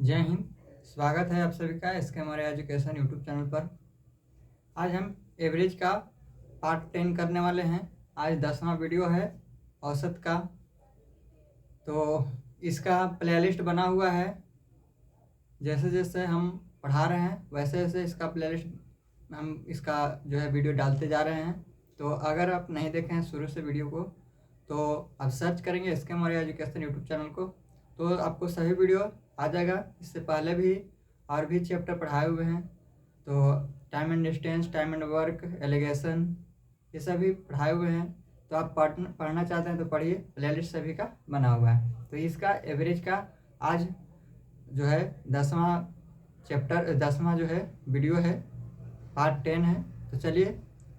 जय हिंद। स्वागत है आप सभी का इसके हमारे एजुकेशन यूट्यूब चैनल पर। आज हम एवरेज का पार्ट 10 करने वाले हैं। आज 10वां वीडियो है औसत का। तो इसका प्लेलिस्ट बना हुआ है। जैसे जैसे हम पढ़ा रहे हैं वैसे वैसे इसका प्लेलिस्ट हम इसका जो है वीडियो डालते जा रहे हैं। तो अगर आप नहीं देखें शुरू से वीडियो को तो आप सर्च करेंगे इसके हमारे एजुकेशन यूट्यूब चैनल को, तो आपको सभी वीडियो आ जाएगा। इससे पहले भी और भी चैप्टर पढ़ाए हुए हैं। तो time and distance, time and work, allegation, ये सभी पढ़ाए हुए हैं। तो आप पढ़ना चाहते हैं तो पढ़िए, प्लेलिस्ट सभी का बना हुआ है। तो इसका एवरेज का आज जो है 10वां जो है वीडियो है, पार्ट 10 है। तो चलिए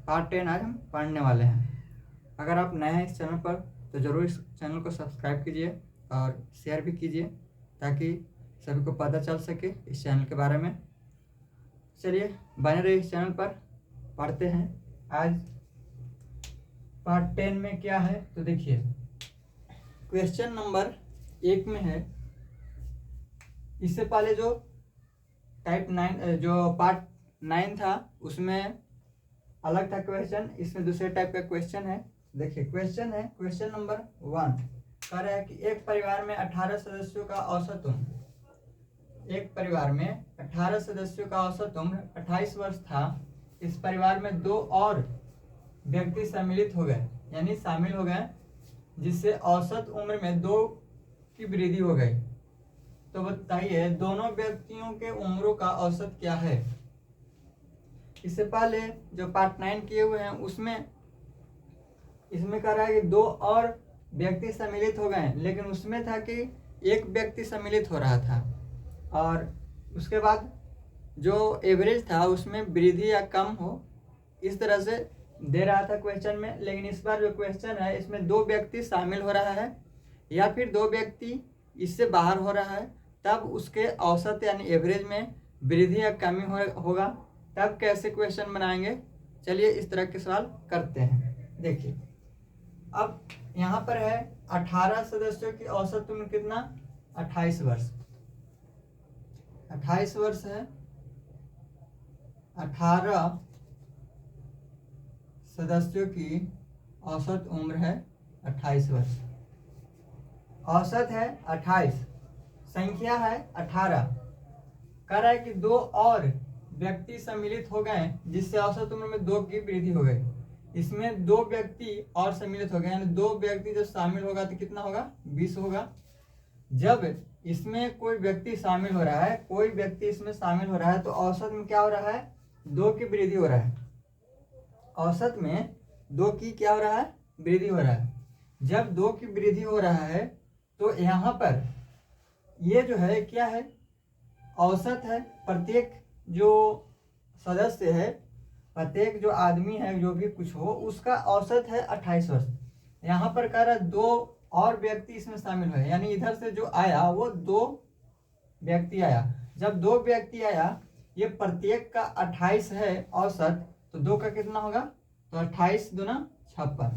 पार्ट 10 आज हम पढ़ने वाले हैं। अगर आप नए हैं इस चैनल पर तो ज़रूर इस चैनल को सब्सक्राइब कीजिए और शेयर भी कीजिए ताकि सभी को पता चल सके इस चैनल के बारे में। चलिए बने रहिए इस चैनल पर, पढ़ते हैं। आज पार्ट 10 में क्या है तो देखिए, क्वेश्चन नंबर 1 में है। इससे पहले जो टाइप 9 जो पार्ट 9 था उसमें अलग था क्वेश्चन, इसमें दूसरे टाइप का क्वेश्चन है। देखिए क्वेश्चन है, क्वेश्चन नंबर 1 कह रहा है कि एक परिवार में 18 सदस्यों का औसत उम्र, एक परिवार में 18 सदस्यों का औसत उम्र 28 वर्ष था। इस परिवार में 2 और व्यक्ति सम्मिलित हो गए, यानी शामिल हो गए, जिससे औसत उम्र में 2 की वृद्धि हो गई। तो बताइए दोनों व्यक्तियों के उम्रों का औसत क्या है। इससे पहले जो पार्ट 9 किए हुए हैं उसमें इसमें कह रहा है कि 2 और व्यक्ति सम्मिलित हो गए, लेकिन उसमें था कि एक व्यक्ति सम्मिलित हो रहा था। और उसके बाद जो एवरेज था उसमें वृद्धि या कम हो, इस तरह से दे रहा था क्वेश्चन में। लेकिन इस बार जो क्वेश्चन है इसमें 2 व्यक्ति शामिल हो रहा है या फिर 2 व्यक्ति इससे बाहर हो रहा है, तब उसके औसत यानी एवरेज में वृद्धि या कमी होगा। तब कैसे क्वेश्चन बनाएंगे, चलिए इस तरह के सवाल करते हैं। देखिए अब यहाँ पर है 18 सदस्यों की औसत उम्र कितना, 28 वर्ष। 28 वर्ष है, 18 सदस्यों की औसत उम्र है 28 वर्ष। औसत है 28, संख्या है 18। कह रहा है कि 2 और व्यक्ति सम्मिलित हो गए जिससे औसत उम्र में 2 की वृद्धि हो गई। इसमें 2 व्यक्ति और सम्मिलित हो गए, यानी 2 व्यक्ति जब शामिल होगा तो कितना होगा, 20 होगा। जब इसमें कोई व्यक्ति शामिल हो रहा है, कोई व्यक्ति इसमें शामिल हो रहा है, तो औसत में क्या हो रहा है, 2 की वृद्धि हो रहा है। औसत में 2 की क्या हो रहा है, वृद्धि हो रहा है। जब 2 की वृद्धि हो रहा है तो यहाँ पर ये जो है क्या है, औसत है। प्रत्येक जो सदस्य है, प्रत्येक जो आदमी है, जो भी कुछ हो, उसका औसत है 28 वर्ष। यहाँ पर कह रहा है 2 और व्यक्ति इसमें शामिल हुए, यानी इधर से जो आया वो 2 व्यक्ति आया। जब 2 व्यक्ति आया, ये प्रत्येक का 28 है औसत, तो 2 का कितना होगा, तो 28 दूना 56।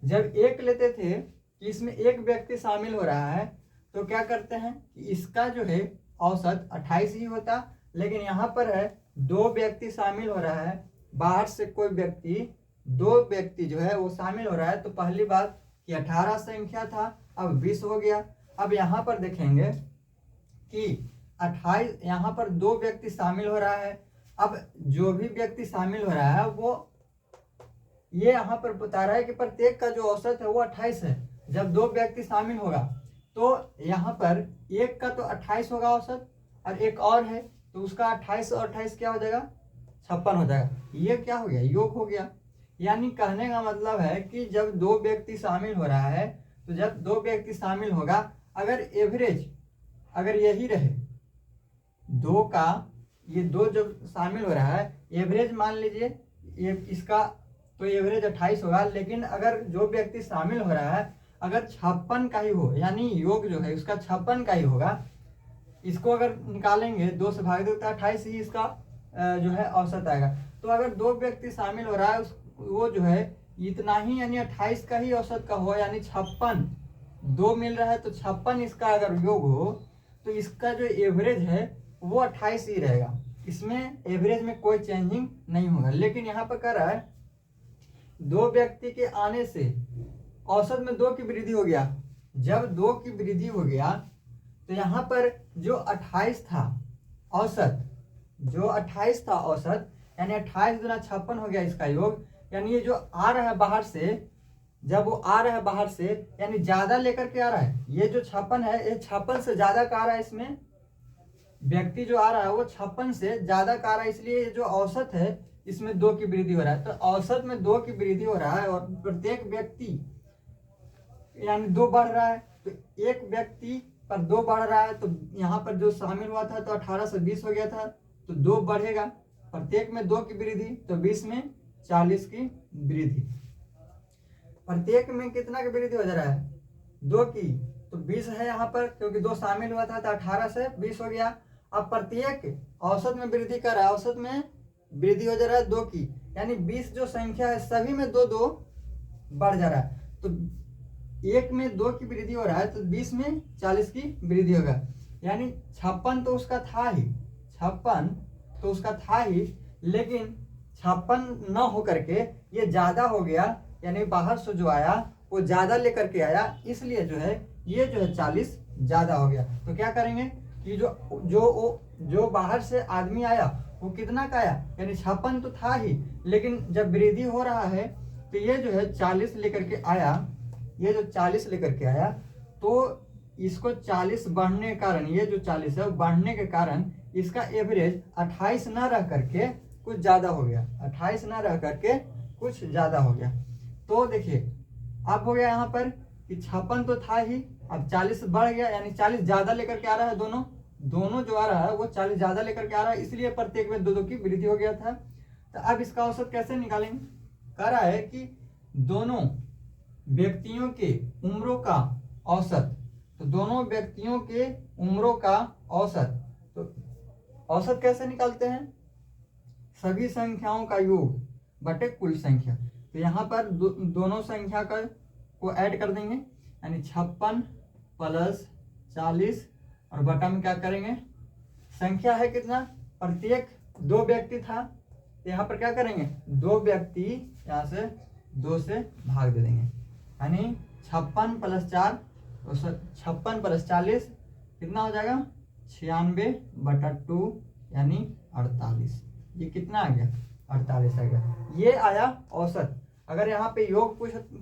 जब 1 लेते थे कि इसमें एक व्यक्ति शामिल हो रहा है, तो क्या करते हैं कि इसका जो है औसत 28 ही होता। लेकिन यहाँ पर है 2 व्यक्ति शामिल हो रहा है, बाहर से कोई व्यक्ति, 2 व्यक्ति जो है वो शामिल हो रहा है। तो पहली बात कि 18 संख्या था, अब 20 हो गया। अब यहाँ पर देखेंगे कि 28, यहाँ पर 2 व्यक्ति शामिल हो रहा है। अब जो भी व्यक्ति शामिल हो रहा है वो ये यहाँ पर बता रहा है कि प्रत्येक का जो औसत है वो 28 है। जब 2 व्यक्ति शामिल होगा तो यहाँ पर एक का तो 28 होगा औसत, और एक और है तो उसका 28 और 28 क्या हो जाएगा, 56 हो जाएगा। ये क्या हो गया, योग हो गया। यानी कहने का मतलब है कि जब 2 व्यक्ति शामिल हो रहा है, तो जब 2 व्यक्ति शामिल होगा, अगर एवरेज अगर यही रहे 2 का, ये 2 जब शामिल हो रहा है, एवरेज मान लीजिए ये इसका तो एवरेज 28 होगा। लेकिन अगर जो व्यक्ति शामिल हो रहा है अगर 56 का ही हो, यानी योग जो है उसका 56 का ही होगा, इसको अगर निकालेंगे 2 से भाग दो तो 28 ही इसका जो है औसत आएगा। तो अगर 2 व्यक्ति शामिल हो रहा है वो जो है इतना ही, यानी 28 का ही औसत का हो, यानी 56, 2 मिल रहा है तो 56 इसका अगर योग हो तो इसका जो एवरेज है वो 28 ही रहेगा, इसमें एवरेज में कोई चेंजिंग नहीं होगा। लेकिन यहाँ पर कह रहा है 2 व्यक्ति के आने से औसत में 2 की वृद्धि हो गया। जब 2 की वृद्धि हो गया तो यहाँ पर जो 28 था औसत, जो 28 था औसत, यानी 28 गुना 56 हो गया इसका योग। यानी ये जो आ रहा है बाहर से, जब वो आ रहा है बाहर से यानी ज्यादा लेकर के आ रहा है। ये जो 56 है ये 56 से ज्यादा का आ रहा है, इसमें व्यक्ति जो आ रहा है वो 56 से ज्यादा का आ रहा है, इसलिए ये जो औसत है इसमें 2 की वृद्धि हो रहा है। तो औसत में 2 की वृद्धि हो रहा है और प्रत्येक व्यक्ति यानी 2 बढ़ रहा है, तो एक व्यक्ति पर 2 बढ़ रहा है। तो यहाँ पर जो शामिल हुआ था तो 18 से 20 हो गया था, तो 2 बढ़ेगा, प्रत्येक में 2 की वृद्धि, तो 20 में 40 की वृद्धि। प्रत्येक में कितना की वृद्धि हो जा रहा है? 2 की, तो 20 है यहाँ पर, क्योंकि 2 शामिल हुआ था तो 18 से 20 हो गया। अब प्रत्येक औसत में वृद्धि कर रहा है, औसत में वृद्धि हो जा रहा है 2 की, यानी 20 जो संख्या है सभी में 2 2 बढ़ जा रहा है। तो एक में 2 की वृद्धि हो रहा है तो 20 में 40 की वृद्धि होगा। यानी 56 तो उसका था ही, 56 तो उसका था ही, लेकिन 56 न हो करके ये ज्यादा हो गया, यानी बाहर से जो आया वो ज्यादा लेकर के आया, इसलिए जो है ये जो है 40 ज्यादा हो गया। तो क्या करेंगे कि जो बाहर से आदमी आया वो कितना का आया, यानी 56 तो था ही, लेकिन जब वृद्धि हो रहा है तो ये जो है 40 लेकर के आया, ये जो 40 लेकर के आया, तो इसको 40 बढ़ने के कारण, ये जो 40 है बढ़ने के कारण इसका एवरेज 28 ना रह करके कुछ ज्यादा हो गया, 28 ना रह करके कुछ ज्यादा हो गया। तो देखिए अब हो गया यहाँ पर कि 56 तो था ही, अब 40 बढ़ गया, यानी 40 ज्यादा लेकर के आ रहा है, दोनों जो आ रहा है वो 40 ज्यादा लेकर के आ रहा है, इसलिए प्रत्येक में 2 2 की वृद्धि हो गया था। तो अब इसका औसत कैसे निकालेंगे? कह रहा है कि दोनों व्यक्तियों के उम्रों का औसत, तो दोनों व्यक्तियों के उम्रों का औसत, तो औसत कैसे निकालते हैं? सभी संख्याओं का योग बटे कुल संख्या। तो यहाँ पर दोनों संख्या को ऐड कर देंगे, यानी 56 प्लस 40 और बटा में क्या करेंगे, संख्या है कितना, प्रत्येक 2 व्यक्ति था, तो यहाँ पर क्या करेंगे 2 व्यक्ति यहाँ से 2 से भाग दे देंगे, यानी 56 प्लस 4, 56 प्लस 40 कितना हो जाएगा 96 बटा 2 यानी 48। ये कितना आ गया 48 आ गया, ये आया औसत। अगर यहाँ पे योग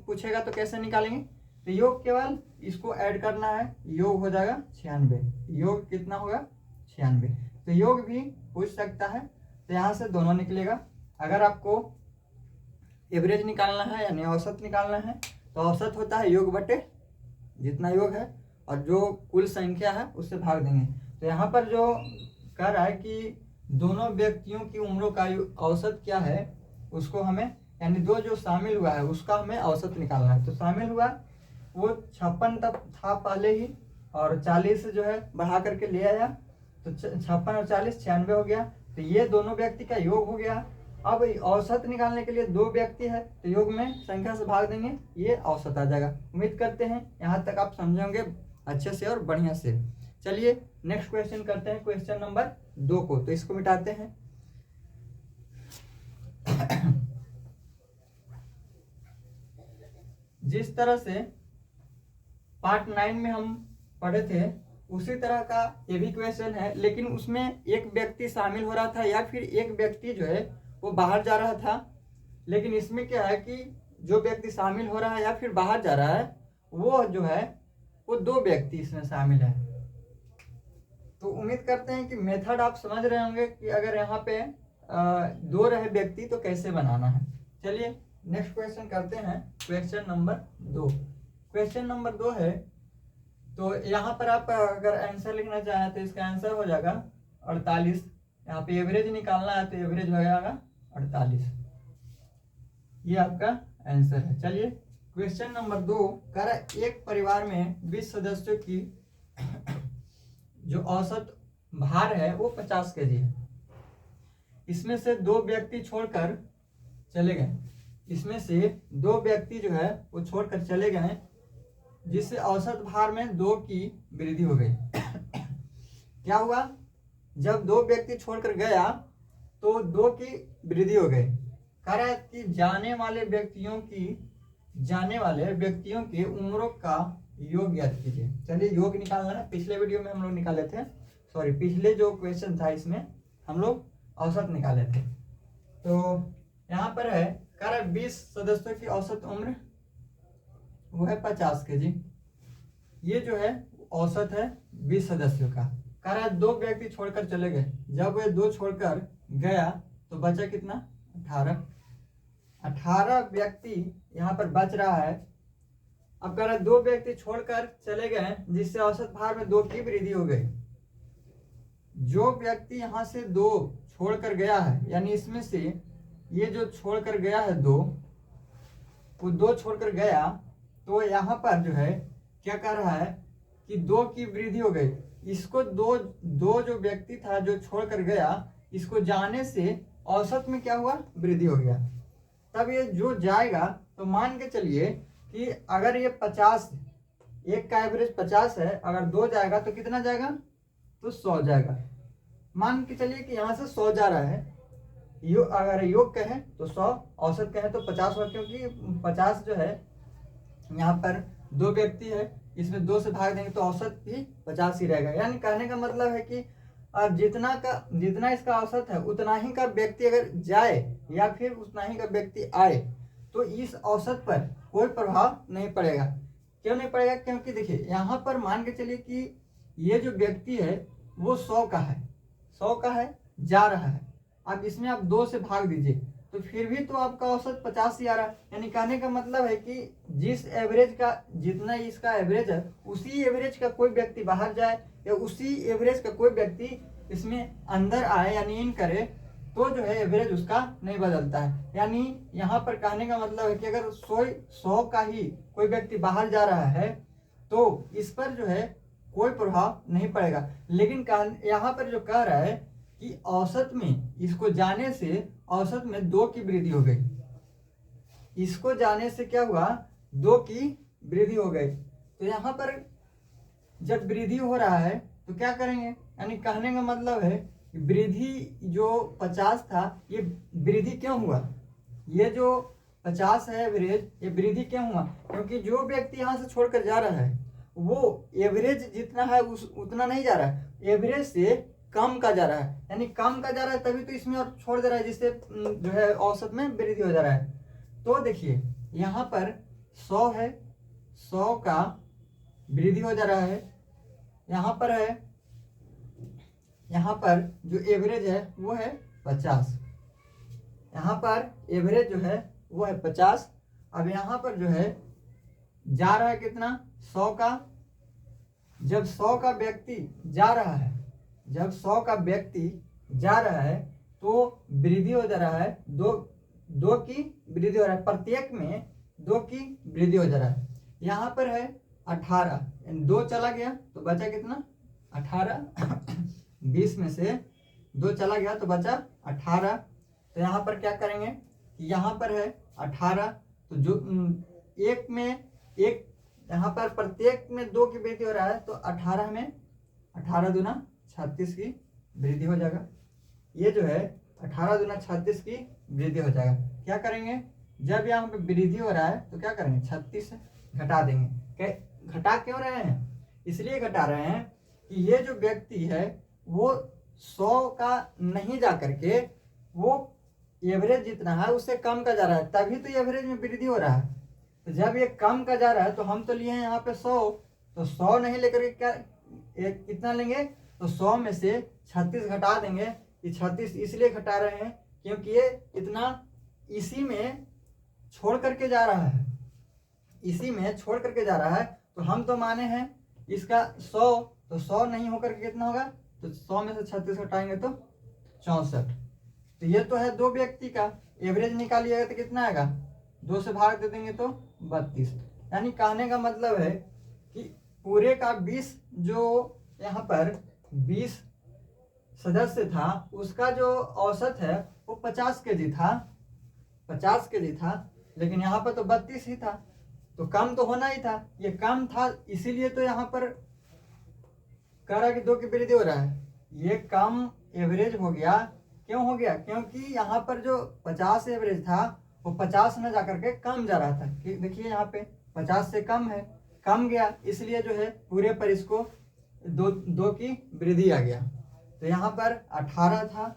पूछेगा तो कैसे निकालेंगे? तो योग केवल इसको ऐड करना है, योग हो जाएगा 96, योग कितना होगा 96। तो योग भी पूछ सकता है, तो यहाँ से दोनों निकलेगा। अगर आपको एवरेज निकालना है यानी औसत निकालना है तो औसत होता है योग बटे जितना योग है और जो कुल संख्या है उससे भाग देंगे। तो यहाँ पर जो कह रहा है कि दोनों व्यक्तियों की उम्रों का औसत क्या है उसको हमें, यानी 2 जो शामिल हुआ है उसका हमें औसत निकालना है। तो शामिल हुआ वो 56 तक था पहले ही, और 40 जो है बढ़ा करके ले आया, तो 56 और 40 96 हो गया। तो ये दोनों व्यक्ति का योग हो गया। अब औसत निकालने के लिए 2 व्यक्ति है तो योग में संख्या से भाग देंगे, ये औसत आ जाएगा। उम्मीद करते हैं यहाँ तक आप समझेंगे अच्छे से और बढ़िया से। चलिए नेक्स्ट क्वेश्चन करते हैं, क्वेश्चन नंबर 2 को। तो इसको मिटाते हैं। जिस तरह से पार्ट 9 में हम पढ़े थे उसी तरह का ये भी क्वेश्चन है, लेकिन उसमें एक व्यक्ति शामिल हो रहा था या फिर एक व्यक्ति जो है वो बाहर जा रहा था। लेकिन इसमें क्या है कि जो व्यक्ति शामिल हो रहा है या फिर बाहर जा रहा है वो जो है वो 2 व्यक्ति इसमें शामिल है। तो उम्मीद करते हैं कि मेथड आप समझ रहे होंगे कि अगर यहाँ पे 2 रहे व्यक्ति तो कैसे बनाना है। चलिए नेक्स्ट क्वेश्चन करते हैं, क्वेश्चन नंबर 2। क्वेश्चन नंबर 2 है, तो यहाँ पर आप अगर आंसर लिखना चाहें तो इसका आंसर हो जाएगा 48। यहाँ पे एवरेज निकालना है तो एवरेज हो जाएगा 48, ये आपका आंसर है। चलिए क्वेश्चन नंबर 2 कह रहा है एक परिवार में 20 सदस्यों की जो औसत भार है वो 50 केजी है। इसमें से 2 व्यक्ति छोड़कर चले गए, इसमें से 2 व्यक्ति जो है वो छोड़कर चले गए, जिससे औसत भार में 2 की वृद्धि हो गई। क्या हुआ, जब 2 व्यक्ति छोड़कर गया तो 2 की वृद्धि हो गई। कह रहा है कि जाने वाले व्यक्तियों की उम्रों का योग याद कीजिए। चलिए योग निकालना है, पिछले वीडियो में हम लोग निकाले थे, सॉरी पिछले जो क्वेश्चन था इसमें हम लोग औसत निकाले थे। तो यहाँ पर है, कह रहा है 20 सदस्यों की औसत उम्र वो है 50 केजी। ये जो है औसत है 20 सदस्यों का। कह रहा है 2 व्यक्ति छोड़कर चले गए, जब वे 2 छोड़कर गया तो बचा कितना, 18 व्यक्ति यहाँ पर बच रहा है। अब कह रहा है 2 व्यक्ति छोड़कर चले गए जिससे औसत भार में 2 की वृद्धि हो गई। जो व्यक्ति यहाँ से 2 छोड़कर गया है, यानी इसमें से ये जो छोड़कर गया है 2, वो 2 छोड़कर गया, तो यहाँ पर जो है क्या कर रहा है कि 2 की वृद्धि हो गई। इसको दो जो व्यक्ति था जो छोड़कर गया, इसको जाने से औसत में क्या हुआ, वृद्धि हो गया। तब ये जो जाएगा तो मान के चलिए कि अगर ये 50, एक का एवरेज 50 है, अगर 2 जाएगा तो कितना जाएगा, तो 100 जाएगा। मान के चलिए कि यहाँ से 100 जा रहा है, अगर योग कहें तो 100, औसत कहें तो 50 हो, क्योंकि 50 जो है यहाँ पर 2 व्यक्ति है, इसमें 2 से भाग देंगे तो औसत भी 50 ही रहेगा। यानी कहने का मतलब है कि जितना इसका औसत है उतना ही का व्यक्ति अगर जाए या फिर उतना ही का व्यक्ति आए तो इस औसत पर कोई प्रभाव नहीं पड़ेगा। क्यों नहीं पड़ेगा, क्योंकि देखिए यहाँ पर मान के चलिए कि ये जो व्यक्ति है वो 100 का है, जा रहा है। अब इसमें आप 2 से भाग दीजिए तो फिर भी तो आपका औसत 50 ही आ रहा है। यानी कहने का मतलब है कि जिस एवरेज का, जितना इसका एवरेज है, उसी एवरेज का कोई व्यक्ति बाहर जाए या उसी एवरेज का कोई व्यक्ति इसमें अंदर आए यानी इन करे, तो जो है एवरेज उसका नहीं बदलता है। यानी यहाँ पर कहने का मतलब है कि अगर 100 का ही कोई व्यक्ति बाहर जा रहा है तो इस पर जो है कोई प्रभाव नहीं पड़ेगा। लेकिन यहाँ पर जो कह रहा है कि औसत में इसको जाने से औसत में 2 की वृद्धि हो गई। इसको जाने से क्या हुआ, 2 की वृद्धि हो गई। तो यहाँ पर जब वृद्धि हो रहा है तो क्या करेंगे, यानी कहने का मतलब है कि वृद्धि जो 50 था, ये वृद्धि क्यों हुआ, ये जो 50 है एवरेज, ये वृद्धि क्यों हुआ, क्योंकि जो व्यक्ति यहाँ से छोड़कर जा रहा है वो एवरेज जितना है उतना नहीं जा रहा है, एवरेज से कम का जा रहा है। यानी कम का जा रहा है तभी तो इसमें और छोड़ दे रहा है, जिससे जो है औसत में वृद्धि हो जा रहा है। तो देखिए यहाँ पर 100 है, 100 का वृद्धि हो जा रहा है। यहाँ पर है, यहाँ पर जो एवरेज है वो है 50, यहाँ पर एवरेज जो है वो है 50। अब यहाँ पर जो है जा रहा है कितना, 100 का। जब 100 का व्यक्ति जा रहा है, जब 100 का व्यक्ति जा रहा है तो वृद्धि हो जा रहा है, 2 की वृद्धि हो रहा है, प्रत्येक में 2 की वृद्धि हो जा रहा है। यहाँ पर है 18, 2 चला गया तो बचा कितना, 18 20 में से 2 चला गया तो बचा 18। तो यहाँ पर क्या करेंगे कि यहाँ पर है 18, तो जो एक में एक, यहाँ पर प्रत्येक में 2 की वृद्धि हो रहा है, तो 18 में 18 दूना 36 की वृद्धि हो जाएगा। ये जो है 18 दूना 36 की वृद्धि हो जाएगा। क्या करेंगे, जब यहाँ पे वृद्धि हो रहा है तो क्या करेंगे, 36 घटा देंगे। घटा क्यों रहे हैं, इसलिए घटा रहे हैं कि ये जो व्यक्ति है वो 100 का नहीं जा करके वो एवरेज जितना है उससे कम का जा रहा है, तभी तो एवरेज में वृद्धि हो रहा है। तो जब ये कम का जा रहा है तो हम तो लिए हैं यहाँ पे 100, तो 100 नहीं लेकर के क्या कितना लेंगे, तो 100 में से 36 घटा देंगे। ये 36 इसलिए घटा रहे हैं क्योंकि ये इतना इसी में छोड़ करके जा रहा है, इसी में छोड़ करके जा रहा है। तो हम तो माने हैं इसका 100, तो 100 नहीं होकर के कितना होगा, तो 100 में से 36 हटाएंगे तो 64। तो ये तो है 2 व्यक्ति का, एवरेज निकालिएगा तो कितना आएगा, 2 से भाग दे देंगे तो 32। यानी कहने का मतलब है कि पूरे का 20 जो यहाँ पर 20 सदस्य था उसका जो औसत है वो 50 केजी था, 50 केजी था, लेकिन यहाँ पर तो 32 ही था, तो कम तो होना ही था। ये कम था इसीलिए तो यहाँ पर कह रहा है कि 2 की वृद्धि हो रहा है, ये कम एवरेज हो गया। क्यों हो गया? क्योंकि यहाँ पर जो 50 एवरेज था वो 50 न जा करके कम जा रहा था। कि देखिए यहाँ पे 50 से कम है, कम गया, इसलिए जो है पूरे पर इसको 2 की वृद्धि आ गया। तो यहाँ पर 18 था,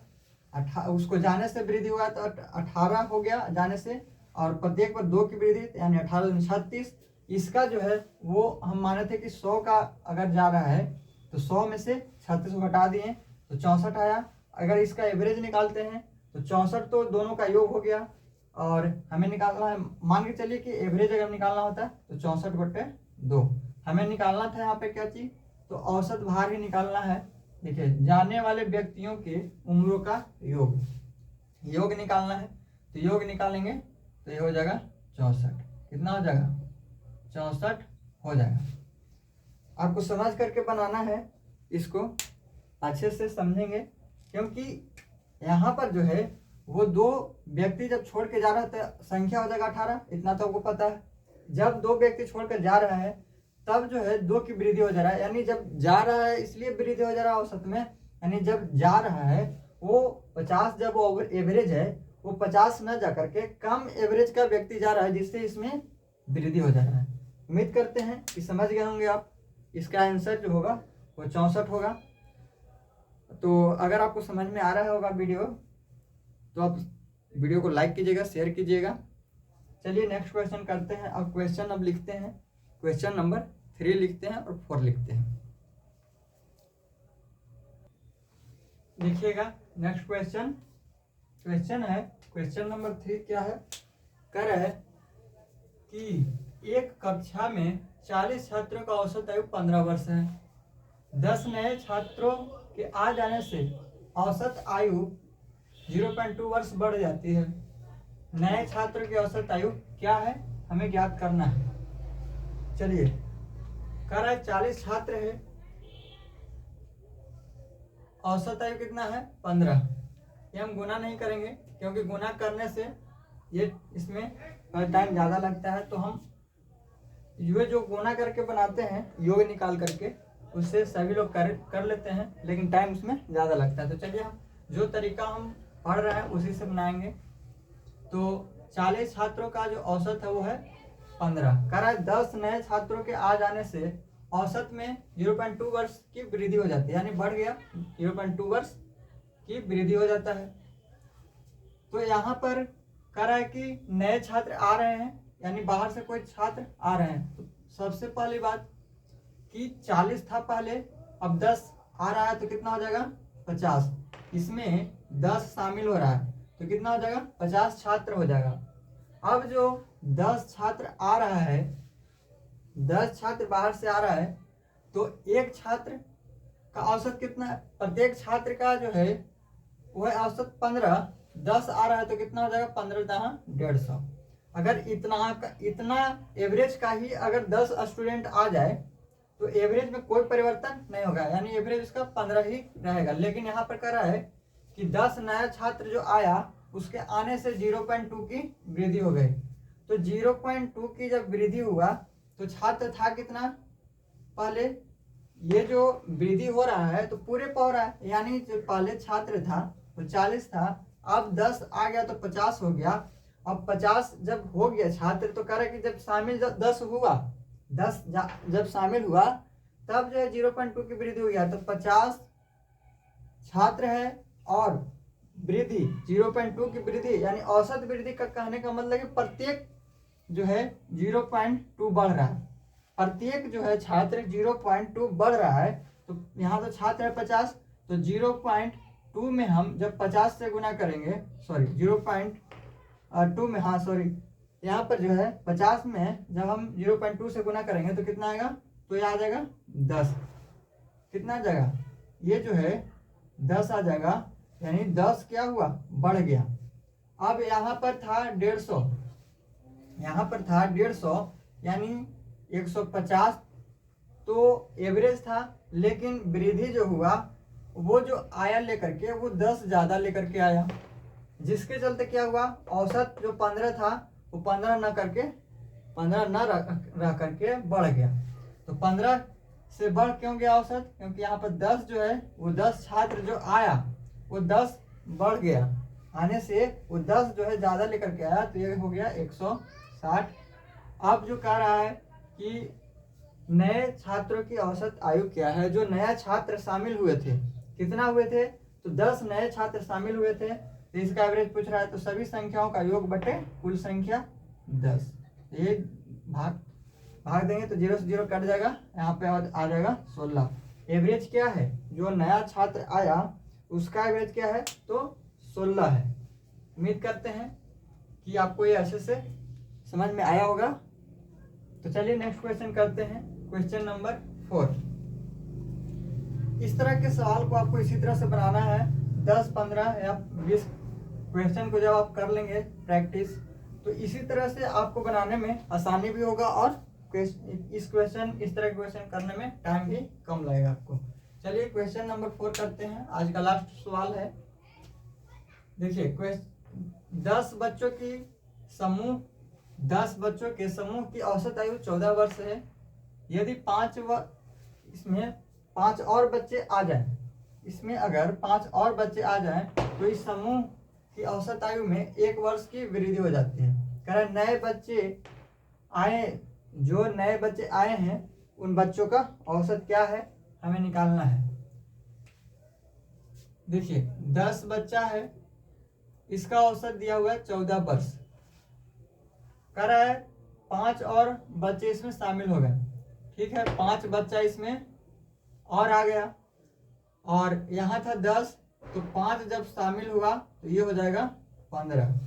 उसको जाने से वृद्धि हुआ तो 18 हो गया जाने से, और प्रत्येक पर 2 की वृद्धि यानी 18 36। इसका जो है वो हम माने थे कि 100 का अगर जा रहा है तो 100 में से 36 को घटा दिए तो 64 आया। अगर इसका एवरेज निकालते हैं तो 64 तो दोनों का योग हो गया, और हमें निकालना है, मान के चलिए कि एवरेज अगर निकालना होता है तो 64/2 हमें निकालना था। यहाँ पे क्या चीज? तो औसत भार ही निकालना है। देखिए, जाने वाले व्यक्तियों के उम्रों का योग निकालना है। तो योग निकालेंगे तो ये हो जाएगा 64। कितना हो जाएगा? 64 हो जाएगा। आपको समझ करके बनाना है, इसको अच्छे से समझेंगे, क्योंकि यहाँ पर जो है वो 2 व्यक्ति जब छोड़ के जा रहा है तो संख्या हो जाएगा 18, इतना तो आपको पता है। जब 2 व्यक्ति छोड़कर जा रहा है तब जो है 2 की वृद्धि हो जा रहा है, यानी जब जा रहा है इसलिए वृद्धि हो जा रहा है औसत में, यानी जब जा रहा है वो 50, जब वो एवरेज है वो 50 न जा करके कम एवरेज का व्यक्ति जा रहा है, जिससे इसमें वृद्धि हो जा रहा है। उम्मीद करते हैं कि समझ गए होंगे आप। इसका आंसर जो होगा वो 64 होगा। तो अगर आपको समझ में आ रहा होगा वीडियो तो आप वीडियो को लाइक कीजिएगा, शेयर कीजिएगा। चलिए नेक्स्ट क्वेश्चन करते हैं। अब क्वेश्चन अब लिखते हैं, क्वेश्चन नंबर 3 लिखते हैं और 4 लिखते हैं। लिखिएगा नेक्स्ट क्वेश्चन है क्वेश्चन नंबर 3 क्या है? कह रहा है कि एक कक्षा में 40 छात्रों का औसत आयु 15 वर्ष है। 10 नए छात्रों के आ जाने से औसत आयु 0.2 वर्ष बढ़ जाती है। नए छात्रों की औसत आयु क्या है, हमें ज्ञात करना है। चलिए, कह रहा है 40 छात्र है, औसत आयु कितना है? 15। ये हम गुना नहीं करेंगे क्योंकि गुना करने से ये इसमें टाइम ज़्यादा लगता है। तो हम ये जो गुना करके बनाते हैं योग निकाल करके, उससे सभी लोग कर लेते हैं, लेकिन टाइम उसमें ज़्यादा लगता है। तो चलिए हम जो तरीका हम पढ़ रहे हैं उसी से बनाएंगे। तो 40 छात्रों का जो औसत है वो है 15। कह रहा है 10 नए छात्रों के आ जाने से औसत में 0.2 वर्ष की वृद्धि हो जाती है, यानी बढ़ गया, 0.2 वर्ष की वृद्धि हो जाता है। तो यहाँ पर कह रहा है कि नए छात्र आ रहे हैं, यानी बाहर से कोई छात्र आ रहे हैं। तो सबसे पहली बात कि 40 था पहले, अब 10 आ रहा है तो कितना हो जाएगा? 50। इसमें 10 शामिल हो रहा है तो कितना हो जाएगा? 50 छात्र हो जाएगा। अब जो 10 छात्र आ रहा है, 10 छात्र बाहर से आ रहा है, तो एक छात्र का औसत कितना है? प्रत्येक छात्र का जो है वो है औसत 15। 10 आ रहा है तो कितना हो जाएगा? 15 150। अगर इतना एवरेज का ही अगर 10 स्टूडेंट आ जाए तो एवरेज में कोई परिवर्तन नहीं होगा, यानी एवरेज इसका 15 ही रहेगा। लेकिन यहाँ पर कह रहा है कि 10 नया छात्र जो आया उसके आने से 0.2 की वृद्धि हो गई। तो 0.2 की जब वृद्धि हुआ तो छात्र था कितना पहले? ये जो वृद्धि हो रहा है तो पूरे पर हो रहा है, यानी जो पहले छात्र था वो 40 था, अब 10 आ गया तो 50 हो गया। अब 50 जब हो गया छात्र तो कह रहा है कि जब शामिल 10 हुआ, 10 जब शामिल हुआ तब जो है 0.2 की वृद्धि हो गया। तो 50 छात्र है और वृद्धि 0.2 की वृद्धि, यानी औसत वृद्धि का कहने का मतलब है प्रत्येक जो है 0.2 बढ़ रहा है। प्रत्येक जो है छात्र 0.2 बढ़ रहा है। तो यहाँ तो छात्र है 50, तो 0.2 में हम जब 50 से गुना करेंगे, सॉरी 0.2 में, हाँ सॉरी, यहाँ पर जो है 50 में जब हम 0.2 से गुना करेंगे तो कितना आएगा? तो ये आ जाएगा 10। कितना आ जाएगा? ये जो है 10 आ जाएगा, यानी 10 क्या हुआ? बढ़ गया। अब यहाँ पर था 150, यहाँ पर था 150 यानी 150 तो एवरेज था, लेकिन वृद्धि जो हुआ वो जो आया लेकर के वो 10 ज़्यादा लेकर के आया, जिसके चलते क्या हुआ? औसत जो 15 था वो 15 न रह करके बढ़ गया। तो 15 से बढ़ क्यों गया औसत? क्योंकि यहाँ पर 10 जो है वो 10 छात्र जो आया वो 10 बढ़ गया, आने से वो 10 जो है ज़्यादा लेकर के आया, तो ये हो गया 160। अब जो कह रहा है कि नए छात्रों की औसत आयु क्या है? जो नया छात्र शामिल हुए थे, कितना हुए थे? तो 10 नए छात्र शामिल हुए थे, तो इसका एवरेज पूछ रहा है। तो सभी संख्याओं का योग बटे कुल संख्या 10, ये भाग देंगे तो 0 से 0 कट जाएगा, यहाँ पे आ जाएगा 16। एवरेज क्या है? जो नया छात्र आया उसका एवरेज क्या है? तो 16 है। उम्मीद करते हैं कि आपको ये अच्छे से समझ में आया होगा। तो चलिए नेक्स्ट क्वेश्चन करते हैं, क्वेश्चन नंबर 4। इस तरह के सवाल को आपको इसी तरह से बनाना है। 10, 15 या 20 क्वेश्चन को जब आप कर लेंगे प्रैक्टिस, तो इसी तरह से आपको बनाने में आसानी भी होगा और इस तरह के क्वेश्चन करने में टाइम भी कम लगेगा आपको। चलिए क्वेश्चन नंबर 4 करते हैं, आज का लास्ट सवाल है। देखिए 10 बच्चों के समूह की औसत आयु 14 वर्ष है। यदि इसमें 5 और बच्चे आ जाएं, इसमें अगर 5 और बच्चे आ जाएं तो इस समूह की औसत आयु में 1 वर्ष की वृद्धि हो जाती है। कह रहे नए बच्चे आए हैं उन बच्चों का औसत क्या है, हमें निकालना है। देखिए 10 बच्चा है, इसका औसत दिया हुआ है 14 वर्ष। कह रहा है 5 और बच्चे इसमें शामिल हो गए, ठीक है, 5 बच्चा इसमें और आ गया, और यहाँ था 10, तो 5 जब शामिल हुआ तो ये हो जाएगा 15।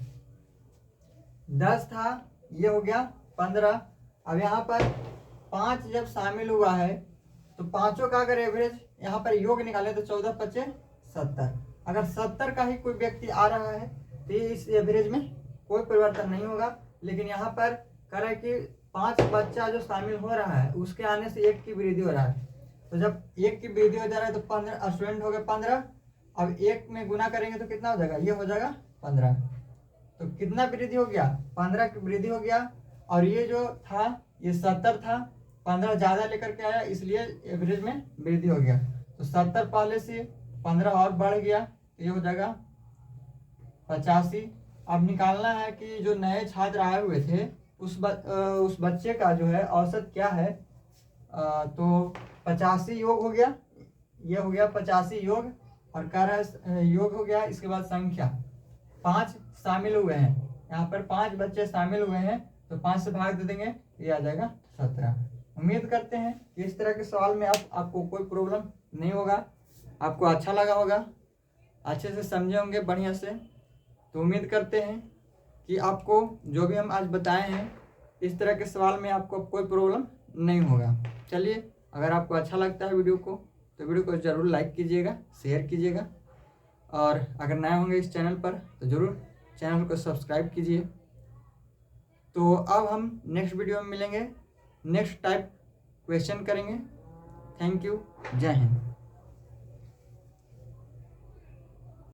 10 था, ये हो गया 15। अब यहाँ पर 5 जब शामिल हुआ है तो पांचों का अगर एवरेज यहाँ पर योग निकाले तो 14 × 5 = 70। अगर 70 का ही कोई व्यक्ति आ रहा है तो इस एवरेज में कोई परिवर्तन नहीं होगा। लेकिन यहाँ पर कह रहा है कि 5 बच्चा जो शामिल हो रहा है उसके आने से 1 की वृद्धि हो रहा है। तो जब 1 की वृद्धि हो जा रहा है तो 15 स्टूडेंट हो गए 15। अब 1 में गुना करेंगे तो कितना हो जाएगा? ये हो जाएगा 15। तो कितना वृद्धि हो गया? 15 की वृद्धि हो गया। और ये जो था ये 70 था, 15 ज़्यादा लेकर के आया, इसलिए एवरेज में वृद्धि हो गया। तो 70 पहले से 15 और बढ़ गया, तो ये हो जाएगा 85। अब निकालना है कि जो नए छात्र आए हुए थे उस बच्चे का जो है औसत क्या है। तो 85 योग हो गया, ये हो गया 85 योग, और कह रहा है योग हो गया। इसके बाद संख्या 5 शामिल हुए हैं, यहाँ पर 5 बच्चे शामिल हुए हैं, तो 5 से भाग दे देंगे, ये आ जाएगा 17। उम्मीद करते हैं कि इस तरह के सवाल में आपको कोई प्रॉब्लम नहीं होगा, आपको अच्छा लगा होगा, अच्छे से समझे होंगे बढ़िया से। तो उम्मीद करते हैं कि आपको जो भी हम आज बताए हैं इस तरह के सवाल में आपको कोई प्रॉब्लम नहीं होगा। चलिए, अगर आपको अच्छा लगता है वीडियो को तो वीडियो को ज़रूर लाइक कीजिएगा, शेयर कीजिएगा, और अगर नए होंगे इस चैनल पर तो ज़रूर चैनल को सब्सक्राइब कीजिए। तो अब हम नेक्स्ट वीडियो में मिलेंगे, नेक्स्ट टाइप क्वेश्चन करेंगे। थैंक यू, जय हिंद।